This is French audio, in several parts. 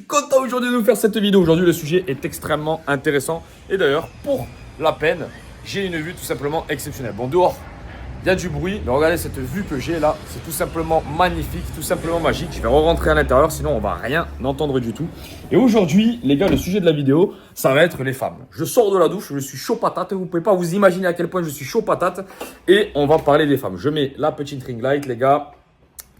content aujourd'hui de vous faire cette vidéo. Aujourd'hui, le sujet est extrêmement intéressant. Et d'ailleurs, pour la peine, j'ai une vue tout simplement exceptionnelle. Bon, dehors, il y a du bruit, mais regardez cette vue que j'ai là. C'est tout simplement magnifique, tout simplement magique. Je vais re-rentrer à l'intérieur, sinon on va rien entendre du tout. Et aujourd'hui, les gars, le sujet de la vidéo, ça va être les femmes. Je sors de la douche, je suis chaud patate. Vous pouvez pas vous imaginer à quel point je suis chaud patate. Et on va parler des femmes. Je mets la petite ring light, les gars.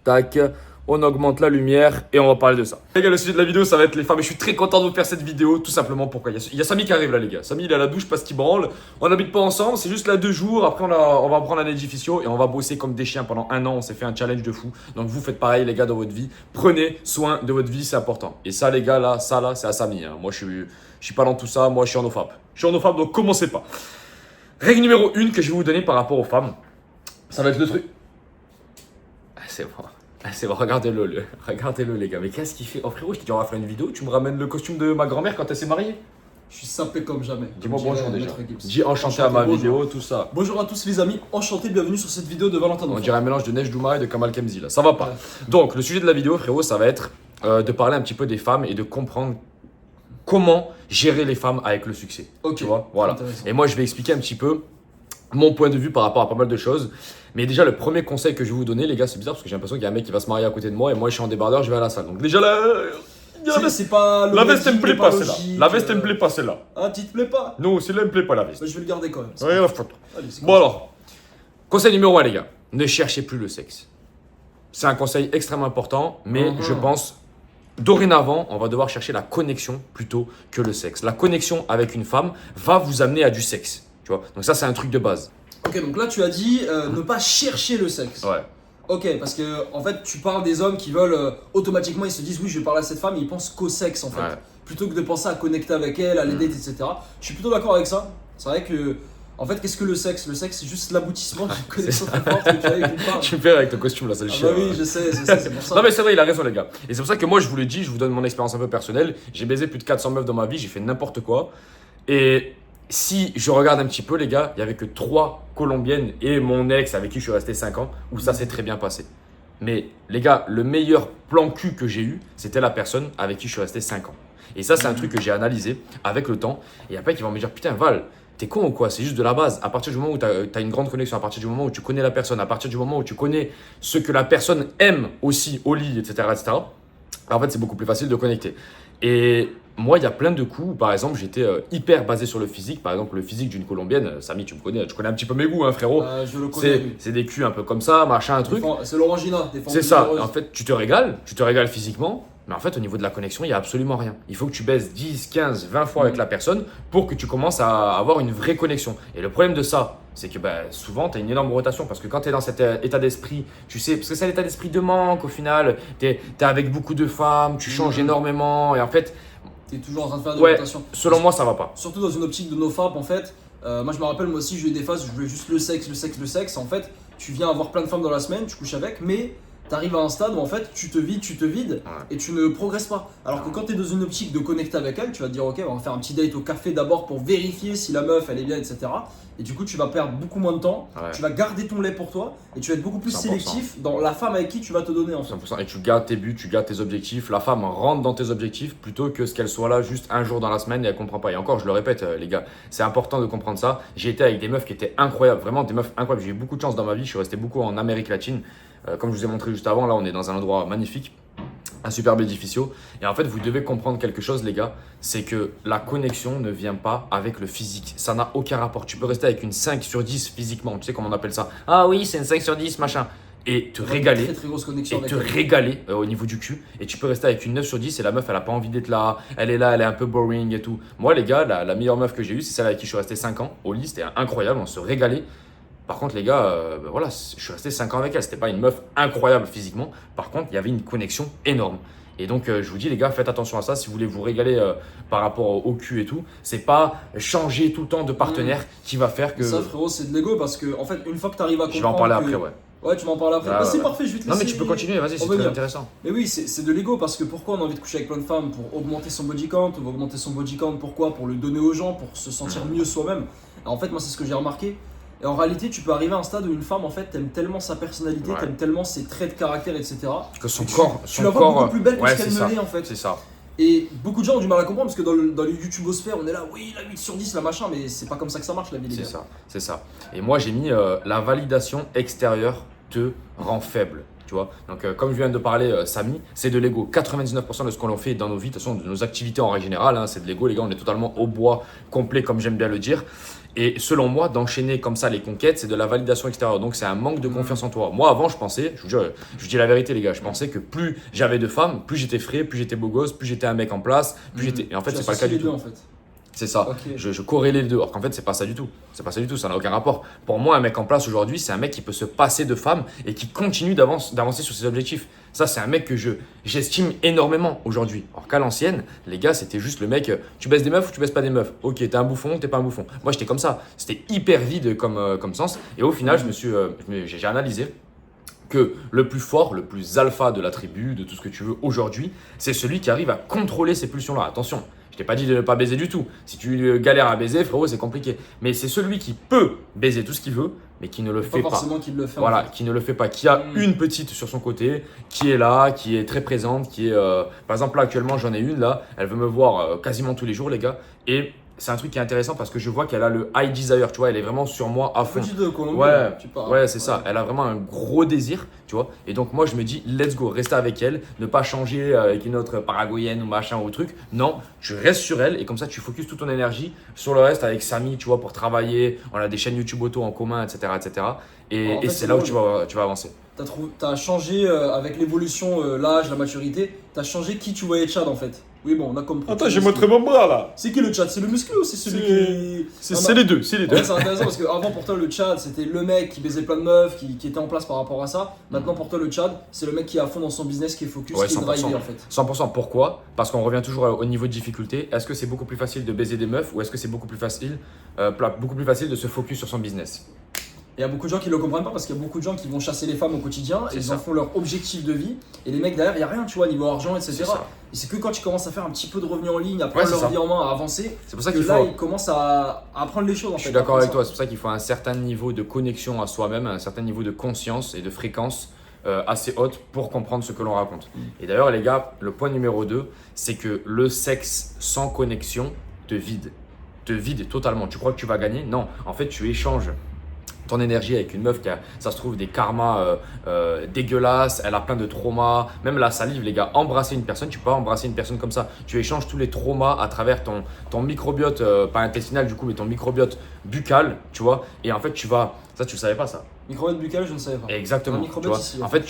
Tac. On augmente la lumière et on va parler de ça. Les gars, le sujet de la vidéo, ça va être les femmes. Et je suis très content de vous faire cette vidéo, tout simplement pourquoi. Il y a Samy qui arrive là, les gars. Samy, il est à la douche parce qu'il branle. On n'habite pas ensemble, c'est juste là 2 jours. Après, on va prendre un édificio et on va bosser comme des chiens pendant 1 an. On s'est fait un challenge de fou. Donc, vous faites pareil, les gars, dans votre vie. Prenez soin de votre vie, c'est important. Et ça, les gars, là, c'est à Samy. Hein. Moi, je suis pas dans tout ça. Moi, je suis en OFAP. Je suis en OFAP, donc commencez pas. Règle numéro 1 que je vais vous donner par rapport aux femmes, ça va être le truc. C'est bon. C'est bon, regardez-le, les gars. Mais qu'est-ce qu'il fait? Oh frérot, je t'ai dit on va faire une vidéo. Tu me ramènes le costume de ma grand-mère quand elle s'est mariée? Je suis sapé comme jamais. Dis-moi bonjour déjà. Dis enchanté à ma vidéo, tout ça. Bonjour à tous les amis, enchanté, bienvenue sur cette vidéo de Valentin. On dirait un mélange de Neige Douma et de Kamal Kemzi là. Ça va pas. Donc le sujet de la vidéo, frérot, ça va être de parler un petit peu des femmes et de comprendre comment gérer les femmes avec le succès. Ok. Tu vois, voilà. Et moi, je vais expliquer un petit peu mon point de vue par rapport à pas mal de choses. Mais déjà, le premier conseil que je vais vous donner, les gars, c'est bizarre parce que j'ai l'impression qu'il y a un mec qui va se marier à côté de moi et moi, je suis en débardeur, je vais à la salle. Donc déjà là, c'est pas la veste, elle me plaît pas celle-là. La veste, elle me plaît pas celle-là. Ah, tu te plaît pas? Non, celle-là, elle me plaît pas la veste. Bah, je vais le garder quand même. Ouais, la photo. Bon alors, conseil numéro 1, les gars, ne cherchez plus le sexe. C'est un conseil extrêmement important, mais je pense dorénavant, on va devoir chercher la connexion plutôt que le sexe. La connexion avec une femme va vous amener à du sexe. Tu vois, donc ça, c'est un truc de base. Ok, donc là tu as dit ne pas chercher le sexe. Ouais. Ok, parce que en fait tu parles des hommes qui veulent automatiquement, ils se disent oui je vais parler à cette femme et ils pensent qu'au sexe en fait. Ouais. Plutôt que de penser à connecter avec elle, à l'aider, etc. Je suis plutôt d'accord avec ça. C'est vrai que, en fait, qu'est-ce que le sexe? Le sexe c'est juste l'aboutissement d'une connexion très forte que tu as avec une femme. Tu me fais avec ton costume là, c'est le chien. Bah oui, je sais, c'est pour ça. Non mais c'est vrai, il a raison les gars. Et c'est pour ça que moi je vous le dis, je vous donne mon expérience un peu personnelle. J'ai baisé plus de 400 meufs dans ma vie, j'ai fait n'importe quoi. Et si je regarde un petit peu les gars, il n'y avait que 3 colombiennes et mon ex avec qui je suis resté 5 ans où ça s'est très bien passé. Mais les gars, le meilleur plan cul que j'ai eu, c'était la personne avec qui je suis resté 5 ans. Et ça, c'est un truc que j'ai analysé avec le temps. Et après, ils vont me dire, putain Val, t'es con ou quoi? C'est juste de la base. À partir du moment où tu as une grande connexion, à partir du moment où tu connais la personne, à partir du moment où tu connais ce que la personne aime aussi au lit, etc. En fait, c'est beaucoup plus facile de connecter. Et moi, il y a plein de coups où, par exemple, j'étais hyper basé sur le physique. Par exemple, le physique d'une Colombienne. Samy, tu connais un petit peu mes goûts, hein, frérot. Je le connais. C'est des culs un peu comme ça, machin, un truc. C'est l'orangina. C'est ça. En fait, tu te régales physiquement. Mais en fait, au niveau de la connexion, il n'y a absolument rien. Il faut que tu baisses 10, 15, 20 fois avec la personne pour que tu commences à avoir une vraie connexion. Et le problème de ça, c'est que souvent, tu as une énorme rotation parce que quand tu es dans cet état d'esprit, tu sais, parce que c'est l'état d'esprit de manque au final, tu es avec beaucoup de femmes, tu changes énormément et en fait… Tu es toujours en train de faire des rotations. Selon moi, ça va pas. Surtout dans une optique de nofap, en fait. Moi, je me rappelle, moi aussi, j'ai eu des phases où je voulais juste le sexe. En fait, tu viens avoir plein de femmes dans la semaine, tu couches avec, mais tu arrives à un stade où en fait tu te vides et tu ne progresses pas. Alors que quand tu es dans une optique de connecter avec elle, tu vas te dire ok, on va faire un petit date au café d'abord pour vérifier si la meuf elle est bien, etc. Et du coup tu vas perdre beaucoup moins de temps, tu vas garder ton lait pour toi et tu vas être beaucoup plus 100%. sélectif dans la femme avec qui tu vas te donner en fait. 100%. Et tu gardes tes buts, tu gardes tes objectifs. La femme rentre dans tes objectifs plutôt que ce qu'elle soit là juste un jour dans la semaine et elle comprend pas. Et encore, je le répète les gars, c'est important de comprendre ça. J'ai été avec des meufs qui étaient incroyables, vraiment des meufs incroyables. J'ai eu beaucoup de chance dans ma vie, je suis resté beaucoup en Amérique latine. Comme je vous ai montré juste avant, là on est dans un endroit magnifique, un superbe édificio. Et en fait, vous devez comprendre quelque chose, les gars, c'est que la connexion ne vient pas avec le physique. Ça n'a aucun rapport. Tu peux rester avec une 5 sur 10 physiquement. Tu sais comment on appelle ça? Ah oui, c'est une 5 sur 10, machin. Et te régaler. Très grosse connexion avec régaler au niveau du cul. Et tu peux rester avec une 9 sur 10 et la meuf, elle a pas envie d'être là. Elle est là, elle est un peu boring et tout. Moi, les gars, la meilleure meuf que j'ai eue, c'est celle avec qui je suis resté 5 ans. Au lit, c'était incroyable, on se régalait. Par contre, les gars, voilà, je suis resté 5 ans avec elle. C'était pas une meuf incroyable physiquement. Par contre, il y avait une connexion énorme. Et donc, je vous dis, les gars, faites attention à ça. Si vous voulez vous régaler par rapport au cul et tout, c'est pas changer tout le temps de partenaire qui va faire que… Ça, frérot, c'est de l'ego parce que, en fait, une fois que tu arrives à comprendre… Je vais en parler après, ouais. Ouais, tu m'en parles après. C'est parfait, je vais te laisser… Non, mais tu peux continuer, vas-y, c'est très intéressant. Mais oui, c'est de l'ego parce que pourquoi on a envie de coucher avec plein de femmes? Pour augmenter son body count. On va augmenter son body count, pourquoi? Pour le donner aux gens, pour se sentir mieux soi-même. En fait, moi, c'est ce que j'ai remarqué. Et en réalité, tu peux arriver à un stade où une femme, en fait, t'aimes tellement sa personnalité, t'aimes tellement ses traits de caractère, etc. Que son corps, tu la vois beaucoup plus belle que ce qu'elle ne l'est, en fait. C'est ça. Et beaucoup de gens ont du mal à comprendre parce que dans le YouTubosphère, on est là, oui, la 8 sur 10, la machin, mais c'est pas comme ça que ça marche la vie, les C'est gars. ça, c'est ça. Et moi, j'ai mis la validation extérieure te rend faible. Tu vois, donc comme je viens de parler, Samy, c'est de l'ego. 99% de ce qu'on fait dans nos vies, de toute façon, de nos activités en règle générale, hein, c'est de l'ego. Les gars, on est totalement au bois complet, comme j'aime bien le dire. Et selon moi, d'enchaîner comme ça les conquêtes, c'est de la validation extérieure. Donc, c'est un manque de confiance en toi. Moi, avant, je pensais, je vous dis la vérité, les gars, je pensais que plus j'avais de femmes, plus j'étais frais, plus j'étais beau gosse, plus j'étais un mec en place, plus j'étais. Et en fait, Tu c'est pas le cas associes du les deux, tout. en fait. C'est ça. Ok. Je corrélais les deux. Alors qu'en fait, c'est pas ça du tout. C'est pas ça du tout. Ça n'a aucun rapport. Pour moi, un mec en place aujourd'hui, c'est un mec qui peut se passer de femmes et qui continue d'avancer sur ses objectifs. Ça, c'est un mec que j'estime énormément aujourd'hui. Alors qu'à l'ancienne, les gars, c'était juste le mec, tu baisses des meufs ou tu baisses pas des meufs. Ok, t'es un bouffon, t'es pas un bouffon. Moi, j'étais comme ça. C'était hyper vide comme sens. Et au final, j'ai analysé que le plus fort, le plus alpha de la tribu, de tout ce que tu veux aujourd'hui, c'est celui qui arrive à contrôler ces pulsions-là. Attention, je t'ai pas dit de ne pas baiser du tout. Si tu galères à baiser, frérot, c'est compliqué. Mais c'est celui qui peut baiser tout ce qu'il veut, mais qui ne le fait Pas pas. forcément qu'il le fait. Voilà, En fait. qui ne le fait pas, qui a une petite sur son côté, qui est là, qui est très présente, qui est… par exemple, là, actuellement, j'en ai une, là, elle veut me voir quasiment tous les jours, les gars, et c'est un truc qui est intéressant parce que je vois qu'elle a le high desire, tu vois, elle est vraiment sur moi à fond. Petit de Colombie, Ouais, tu parles. ouais, c'est ça. Elle a vraiment un gros désir, tu vois. Et donc, moi, je me dis, let's go, rester avec elle, ne pas changer avec une autre paraguayenne ou machin ou truc. Non, tu restes sur elle et comme ça, tu focuses toute ton énergie sur le reste avec Samy, tu vois, pour travailler. On a des chaînes YouTube auto en commun, etc. etc. En fait, Et c'est c'est là où drôle. tu vas avancer. T'as changé avec l'évolution, l'âge, la maturité, t'as changé qui tu voyais Chad en fait. Oui, bon, on a compris. Attends, j'ai montré mon bras là. C'est qui le Chad? C'est le musclé ou c'est celui qui. C'est les deux, c'est les deux. Ouais, c'est intéressant parce qu'avant pour toi le Chad c'était le mec qui baisait plein de meufs, qui était en place par rapport à ça. Maintenant pour toi le Chad c'est le mec qui est à fond dans son business, qui est focus, Ouais, qui est 100%. drivé en fait. 100%. Pourquoi? Parce qu'on revient toujours au niveau de difficulté. Est-ce que c'est beaucoup plus facile de baiser des meufs ou est-ce que c'est beaucoup plus facile de se focus sur son business? Il y a beaucoup de gens qui le comprennent pas parce qu'il y a beaucoup de gens qui vont chasser les femmes au quotidien et C'est ils ça. en font leur objectif de vie. Et les mecs derrière, il n'y a rien, tu vois, niveau argent, etc. C'est ça. Et c'est que quand tu commences à faire un petit peu de revenus en ligne, à Ouais, prendre c'est leur ça. vie en main, à avancer, C'est pour ça que qu'il là faut. ils commencent à apprendre les choses en Je fait. suis d'accord après avec ça. toi, c'est pour ça qu'il faut un certain niveau de connexion à soi-même, un certain niveau de conscience et de fréquence assez haute pour comprendre ce que l'on raconte. Et d'ailleurs les gars, le point numéro 2, c'est que le sexe sans connexion te vide totalement. Tu crois que tu vas gagner? Non, en fait tu échanges ton énergie avec une meuf qui a, ça se trouve, des karmas dégueulasses, elle a plein de traumas, même la salive, les gars, embrasser une personne, tu peux pas embrasser une personne comme ça. Tu échanges tous les traumas à travers ton microbiote, pas intestinal du coup, mais ton microbiote buccal, tu vois. Et en fait, ça tu le savais pas ça. Microbiote buccal, je ne savais pas. Exactement. Un Tu microbiote vois. ici, En fait,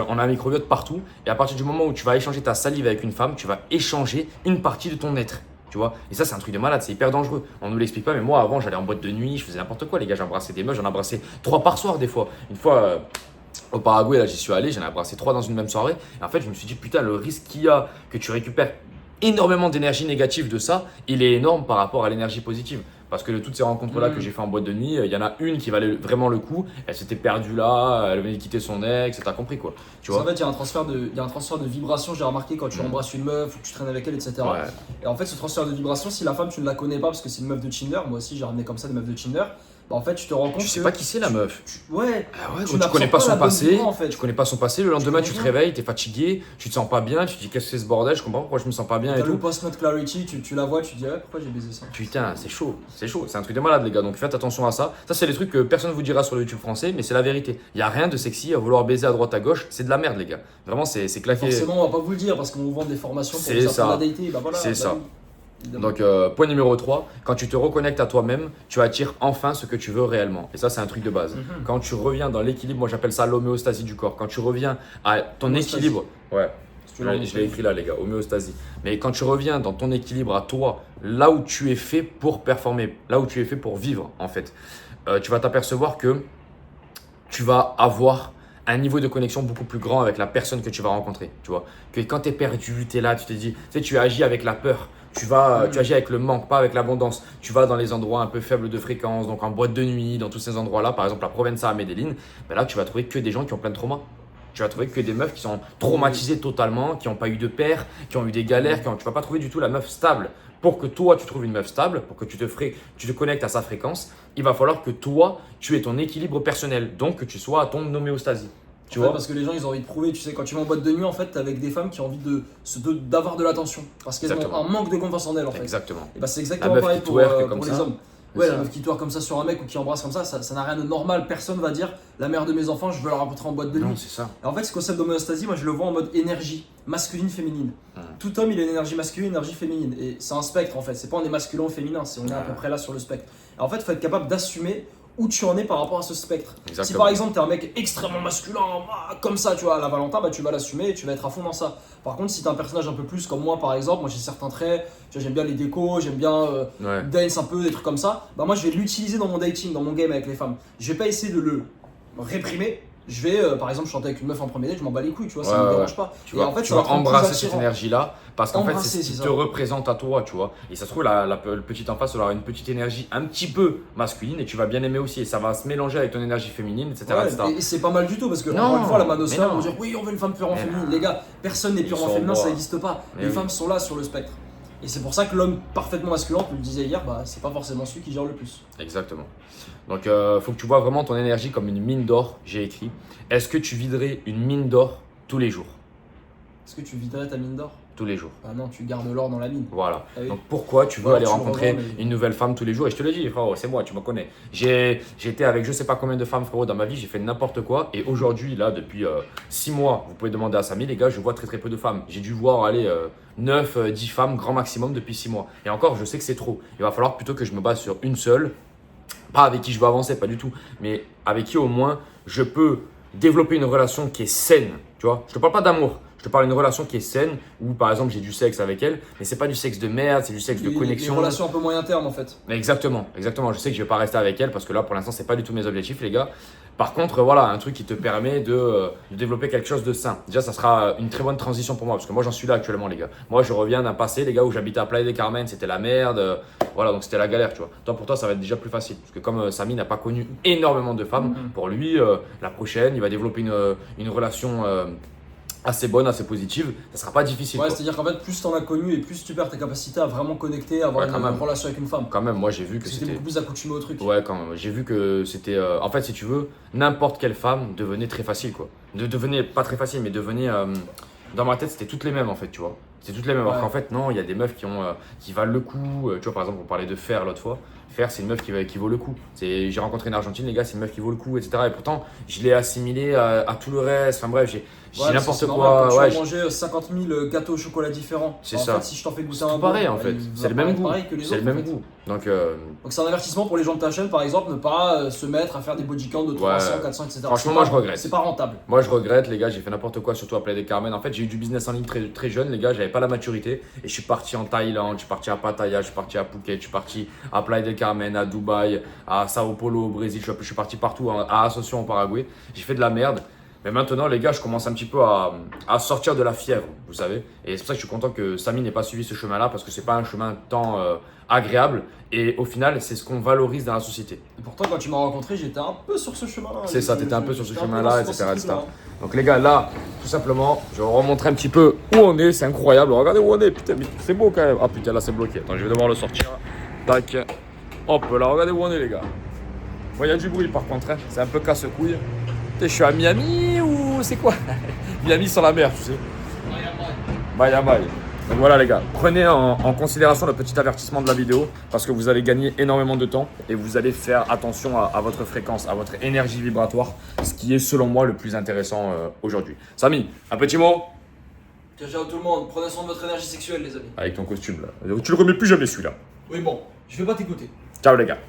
on a un microbiote partout et à partir du moment où tu vas échanger ta salive avec une femme, tu vas échanger une partie de ton être. Tu vois, et ça c'est un truc de malade, c'est hyper dangereux. On nous l'explique pas, mais moi avant j'allais en boîte de nuit, je faisais n'importe quoi, les gars, j'embrassais des meufs, j'en embrassais 3 par soir des fois. Une fois au Paraguay, là j'y suis allé, j'en ai embrassé 3 dans une même soirée. Et en fait je me suis dit putain, le risque qu'il y a que tu récupères énormément d'énergie négative de ça, il est énorme par rapport à l'énergie positive. Parce que de toutes ces rencontres-là que j'ai fait en boîte de nuit, il y en a une qui valait vraiment le coup. Elle s'était perdue là, elle venait de quitter son ex, t'as compris quoi. Tu vois. En fait, il y a un transfert de vibration, j'ai remarqué quand tu embrasses une meuf ou que tu traînes avec elle, etc. Ouais. Et en fait, ce transfert de vibration, si la femme tu ne la connais pas parce que c'est une meuf de Tinder, moi aussi j'ai ramené comme ça des meufs de Tinder, bah en fait tu te rends compte Tu sais que pas qui c'est la meuf. ouais, Ah ouais, tu tu n'absorbes connais pas pas son la bonne passé, vibra, en fait. tu connais pas son passé, le lendemain connais tu te rien. réveilles, t'es fatigué, tu te sens pas bien, tu te dis qu'est-ce que c'est ce bordel, je comprends pas pourquoi je me sens pas bien et T'as le tout. post-note clarity, tu la vois, tu te dis ouais, pourquoi j'ai baisé ça. Putain, c'est chaud, c'est un truc de malade les gars, donc faites attention à ça. Ça c'est les trucs que personne vous dira sur le YouTube français, mais c'est la vérité. Il y a rien de sexy à vouloir baiser à droite à gauche, c'est de la merde les gars. Vraiment c'est claqué. Forcément, on va pas vous le dire parce qu'on vous vend des formations pour C'est vous ça. apprendre à dater, bah voilà. C'est bah ça. oui, évidemment. Donc point numéro 3, quand tu te reconnectes à toi-même, tu attires enfin ce que tu veux réellement. Et ça c'est un truc de base. Quand tu reviens dans l'équilibre, moi j'appelle ça l'homéostasie du corps. Quand tu reviens à ton Homéostasie. équilibre, ouais. Si tu l'as Je l'ai écrit là les gars, homéostasie. Mais quand tu reviens dans ton équilibre à toi, là où tu es fait pour performer, là où tu es fait pour vivre en fait, tu vas t'apercevoir que tu vas avoir un niveau de connexion beaucoup plus grand avec la personne que tu vas rencontrer, tu vois. Que quand tu es perdu, tu es là, tu te dis, tu sais, tu agis avec la peur, tu agis avec le manque, pas avec l'abondance. Tu vas dans les endroits un peu faibles de fréquence, donc en boîte de nuit, dans tous ces endroits-là, par exemple la Provenza à Medellín, ben là tu vas trouver que des gens qui ont plein de traumas. Tu vas trouver que des meufs qui sont traumatisées totalement, qui n'ont pas eu de père, qui ont eu des galères, tu vas pas trouver du tout la meuf stable. Pour que toi tu trouves une meuf stable, pour que tu te connectes à sa fréquence, il va falloir que toi tu aies ton équilibre personnel, donc que tu sois à ton homéostasie. Tu Ouais, vois. parce que les gens ils ont envie de prouver, tu sais, quand tu vas en boîte de nuit en fait, t'es avec des femmes qui ont envie d'avoir de l'attention. Parce qu'elles ont Exactement. un manque de confiance en elles en fait. Exactement. Et bah c'est La exactement meuf pareil qui pour, twerk comme pour les ça. hommes. C'est Ouais, ça. la meuf qui twerk comme ça sur un mec ou qui embrasse comme ça n'a rien de normal. Personne va dire la mère de mes enfants, je veux la rencontrer en boîte de Non, nuit. c'est ça. Et en fait, ce concept d'homéostasie, moi je le vois en mode énergie masculine, féminine. Tout homme il a une énergie masculine, une énergie féminine. Et c'est un spectre en fait, c'est pas on est masculin ou féminin, on est à peu près là sur le spectre. Et en fait, il faut être capable d'assumer où tu en es par rapport à ce spectre. Exactement. Si par exemple t'es un mec extrêmement masculin, comme ça, tu vois, à la Valentin, bah tu vas l'assumer et tu vas être à fond dans ça. Par contre, si t'es un personnage un peu plus comme moi par exemple, moi j'ai certains traits, tu vois, j'aime bien les décos, j'aime bien Ouais. dance un peu, des trucs comme ça, bah moi je vais l'utiliser dans mon dating, dans mon game avec les femmes. Je vais pas essayer de le réprimer. Je vais, par exemple, chanter avec une meuf en premier date, je m'en bats les couilles, tu vois, ça Ouais, me ouais. dérange pas. Tu Et vas, en fait, tu ça vas va être encore plus embrasser cette attirant. énergie-là parce qu'en fait, c'est Embrasser, ce qui c'est te ça. représente à toi, tu vois. Et ça se trouve, le petit en face, il aura une petite énergie un petit peu masculine et tu vas bien aimer aussi. Et ça va se mélanger avec ton énergie féminine, etc. Ouais, etc. et c'est pas mal du tout parce que, Non, encore une fois, la mais manosphère non. vont dire oui, on veut une femme purement Mais féminine. non. Les gars, personne n'est purement sont féminin, bas. ça n'existe pas. Mais Les oui. femmes sont là sur le spectre. Et c'est pour ça que l'homme parfaitement masculin, tu le disais hier, bah c'est pas forcément celui qui gère le plus. Exactement. Donc, faut que tu vois vraiment ton énergie comme une mine d'or. J'ai écrit. Est-ce que tu viderais une mine d'or tous les jours? Est-ce que tu viderais ta mine d'or? Tous les jours. Ah non, tu gardes l'or dans la mine. Voilà. Ah oui. Donc pourquoi tu veux Voilà, aller tu le rencontrer revends, mais- une nouvelle femme tous les jours? Et je te le dis, frérot, c'est moi, tu me connais. J'ai été avec je sais pas combien de femmes, frérot, dans ma vie, j'ai fait n'importe quoi. Et aujourd'hui, là, depuis 6 mois, vous pouvez demander à Samy, les gars, je vois très très peu de femmes. J'ai dû voir aller 9, 10 femmes, grand maximum, depuis 6 mois. Et encore, je sais que c'est trop. Il va falloir plutôt que je me base sur une seule. Pas avec qui je veux avancer, pas du tout. Mais avec qui au moins je peux développer une relation qui est saine. Tu vois, je te parle pas d'amour. Je te parle d'une relation qui est saine où par exemple j'ai du sexe avec elle, mais c'est pas du sexe de merde, c'est du sexe de connexion. Les relations un peu moyen terme en fait. Mais exactement, exactement. Je sais que je vais pas rester avec elle parce que là pour l'instant c'est pas du tout mes objectifs les gars. Par contre voilà, un truc qui te permet de développer quelque chose de sain. Déjà ça sera une très bonne transition pour moi parce que moi j'en suis là actuellement les gars. Moi je reviens d'un passé les gars où j'habitais à Playa del Carmen, c'était la merde. Voilà donc c'était la galère tu vois. Toi pour toi ça va être déjà plus facile parce que comme Samy n'a pas connu énormément de femmes, pour lui la prochaine il va développer une relation assez bonne, assez positive, ça sera pas difficile. Ouais, quoi. c'est-à-dire qu'en fait, plus t'en as connu et plus tu perds ta capacité à vraiment connecter, à avoir Ouais, quand une même. relation avec une femme. Quand même, moi j'ai vu que Parce que t'es c'était. beaucoup plus accoutumé au truc. Ouais, quand même. J'ai vu que c'était. En fait, si tu veux, n'importe quelle femme devenait très facile, quoi. Devenait pas très facile, mais devenait. Dans ma tête, c'était toutes les mêmes, en fait, tu vois. C'était toutes les mêmes. Alors Ouais. qu'en fait, non, il y a des meufs qui valent le coup. Tu vois, par exemple, on parlait de Fer l'autre fois. Fer, c'est une meuf qui vaut le coup. J'ai rencontré une Argentine, les gars, c'est une meuf qui vaut le coup, etc. Et pourtant, je l'ai assimilé à tout le reste. Enfin bref, j'ai Ouais, n'importe c'est quoi. normal, quand Ouais, tu vas manger 50 000 gâteaux au chocolat différents. C'est En ça. fait, si je t'en fais goûter c'est un tout bon, pareil, en bah, fait. il C'est va le pas même être goût. pareil que les C'est le autres, même en fait. goût. Donc, Donc c'est un avertissement pour les gens de ta chaîne, par exemple, ne pas se mettre à faire des body counts de 300, 400, etc. Franchement, C'est moi, pas- je regrette. C'est pas rentable. moi, je regrette, les gars, j'ai fait n'importe quoi, surtout à Playa del Carmen. En fait, j'ai eu du business en ligne très, très jeune, les gars, j'avais pas la maturité. Et je suis parti en Thaïlande, je suis parti à Pattaya, je suis parti à Phuket, je suis parti à Playa del Carmen, à Dubaï, à Sao Paulo, au Brésil, je suis parti partout, à Asunción, au Paraguay. J'ai fait de la merde. Mais maintenant, les gars, je commence un petit peu à sortir de la fièvre, vous savez. Et c'est pour ça que je suis content que Samy n'ait pas suivi ce chemin-là, parce que c'est pas un chemin tant agréable. Et au final, c'est ce qu'on valorise dans la société. Et pourtant, quand tu m'as rencontré, j'étais un peu sur ce chemin-là. C'est ça, t'étais un peu sur ce J'étais chemin-là, dans etc., ce etc. truc-là. Donc les gars, là, tout simplement, je vais vous remontrer un petit peu où on est. C'est incroyable. Regardez où on est. Putain, mais c'est beau quand même. Ah putain, là, c'est bloqué. Attends, je vais devoir le sortir. Tac. Hop là, regardez où on est, les gars. Bon, il y a du bruit par contre. Hein. C'est un peu casse-couille. Putain, je suis à Miami ou c'est quoi? Miami sur la mer, tu sais. Bye bye. Donc voilà les gars, prenez en considération le petit avertissement de la vidéo parce que vous allez gagner énormément de temps et vous allez faire attention à votre fréquence, à votre énergie vibratoire, ce qui est selon moi le plus intéressant aujourd'hui. Samy, un petit mot Ciao tout le monde, prenez soin de votre énergie sexuelle, les amis. avec ton costume là. Tu le remets plus jamais celui-là. Oui, bon, je vais pas t'écouter. Ciao les gars.